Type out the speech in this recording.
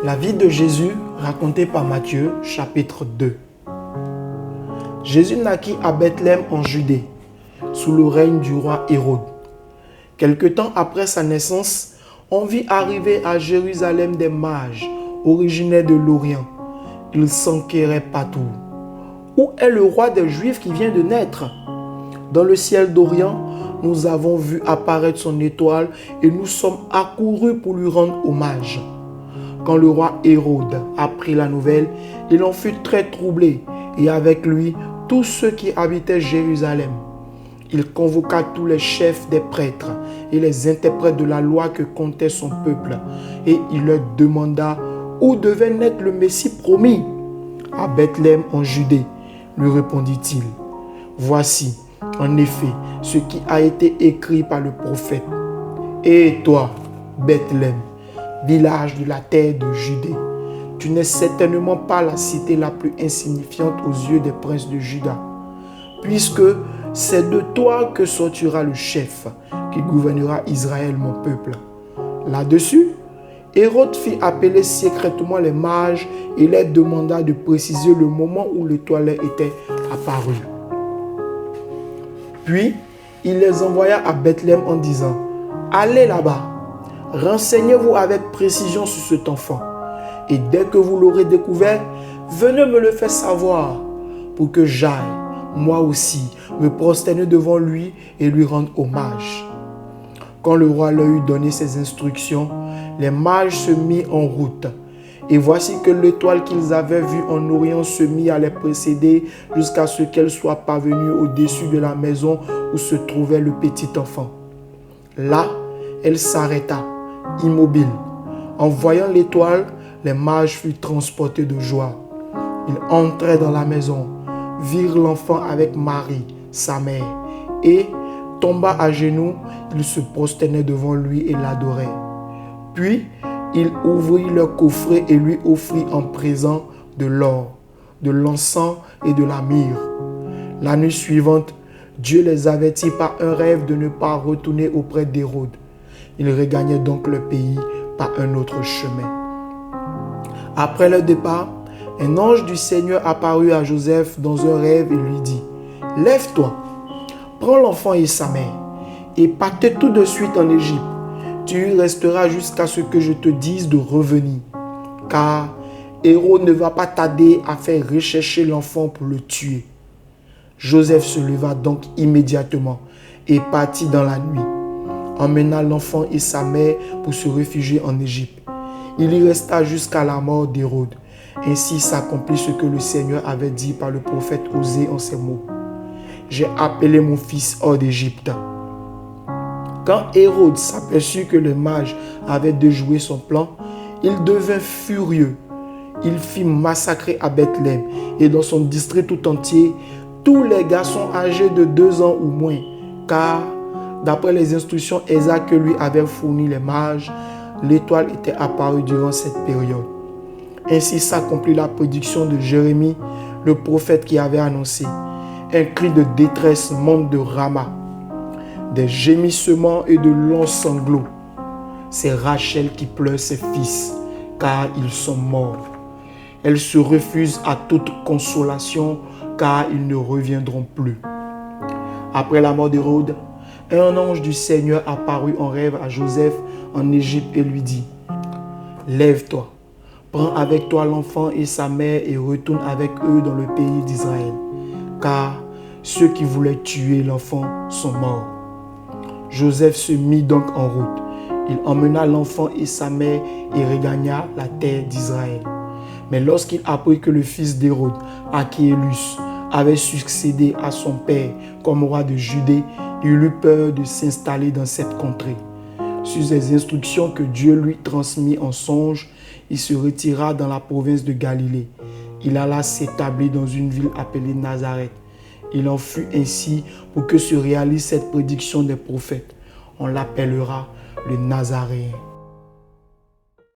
La vie de Jésus racontée par Matthieu, chapitre 2. Jésus naquit à Bethléem en Judée, sous le règne du roi Hérode. Quelque temps après sa naissance, on vit arriver à Jérusalem des mages originaires de l'Orient. Ils s'enquéraient partout. Où est le roi des Juifs qui vient de naître? Dans le ciel d'Orient, nous avons vu apparaître son étoile et nous sommes accourus pour lui rendre hommage. Quand le roi Hérode apprit la nouvelle, il en fut très troublé et avec lui tous ceux qui habitaient Jérusalem. Il convoqua tous les chefs des prêtres et les interprètes de la loi que comptait son peuple et il leur demanda où devait naître le Messie promis. À Bethléem en Judée, lui répondit-il. Voici, en effet, ce qui a été écrit par le prophète. Et toi, Bethléem, village de la terre de Judée, tu n'es certainement pas la cité la plus insignifiante aux yeux des princes de Juda, puisque c'est de toi que sortira le chef qui gouvernera Israël, mon peuple. Là-dessus, Hérode fit appeler secrètement les mages et leur demanda de préciser le moment où l'étoile était apparue. Puis, il les envoya à Bethléem en disant, « Allez là-bas, renseignez-vous avec précision sur cet enfant, et dès que vous l'aurez découvert, venez me le faire savoir, pour que j'aille, moi aussi, me prosterner devant lui et lui rendre hommage. » Quand le roi leur eut donné ses instructions, les mages se mirent en route. Et voici que l'étoile qu'ils avaient vue en Orient se mit à les précéder jusqu'à ce qu'elle soit parvenue au-dessus de la maison où se trouvait le petit enfant. Là, elle s'arrêta, immobile. En voyant l'étoile, les mages furent transportés de joie. Ils entrèrent dans la maison, virent l'enfant avec Marie, sa mère, et, tomba à genoux, ils se prosternaient devant lui et l'adoraient. Puis, il ouvrit leur coffret et lui offrit en présent de l'or, de l'encens et de la myrrhe. La nuit suivante, Dieu les avertit par un rêve de ne pas retourner auprès d'Hérode. Ils regagnaient donc le pays par un autre chemin. Après leur départ, un ange du Seigneur apparut à Joseph dans un rêve et lui dit, « Lève-toi, prends l'enfant et sa mère, et partez tout de suite en Égypte. Tu y resteras jusqu'à ce que je te dise de revenir, car Hérode ne va pas tarder à faire rechercher l'enfant pour le tuer. » Joseph se leva donc immédiatement et partit dans la nuit, emmena l'enfant et sa mère pour se réfugier en Égypte. Il y resta jusqu'à la mort d'Hérode. Ainsi s'accomplit ce que le Seigneur avait dit par le prophète Osée en ces mots. « J'ai appelé mon fils hors d'Égypte. » Quand Hérode s'aperçut que les mages avaient déjoué son plan, il devint furieux. Il fit massacrer à Bethléem et dans son district tout entier tous les garçons âgés de 2 ans ou moins, car d'après les instructions exactes que lui avaient fournies les mages, l'étoile était apparue durant cette période. Ainsi s'accomplit la prédiction de Jérémie, le prophète qui avait annoncé. Un cri de détresse monte de Rama, des gémissements et de longs sanglots. C'est Rachel qui pleure ses fils, car ils sont morts. Elle se refuse à toute consolation, car ils ne reviendront plus. Après la mort d'Hérode, un ange du Seigneur apparut en rêve à Joseph en Égypte et lui dit, « Lève-toi, prends avec toi l'enfant et sa mère et retourne avec eux dans le pays d'Israël, car ceux qui voulaient tuer l'enfant sont morts. » Joseph se mit donc en route. Il emmena l'enfant et sa mère et regagna la terre d'Israël. Mais lorsqu'il apprit que le fils d'Hérode, Archélaus, avait succédé à son père comme roi de Judée, il eut peur de s'installer dans cette contrée. Sur les instructions que Dieu lui transmit en songe, il se retira dans la province de Galilée. Il alla s'établir dans une ville appelée Nazareth. Il en fut ainsi pour que se réalise cette prédiction des prophètes. On l'appellera le Nazaréen.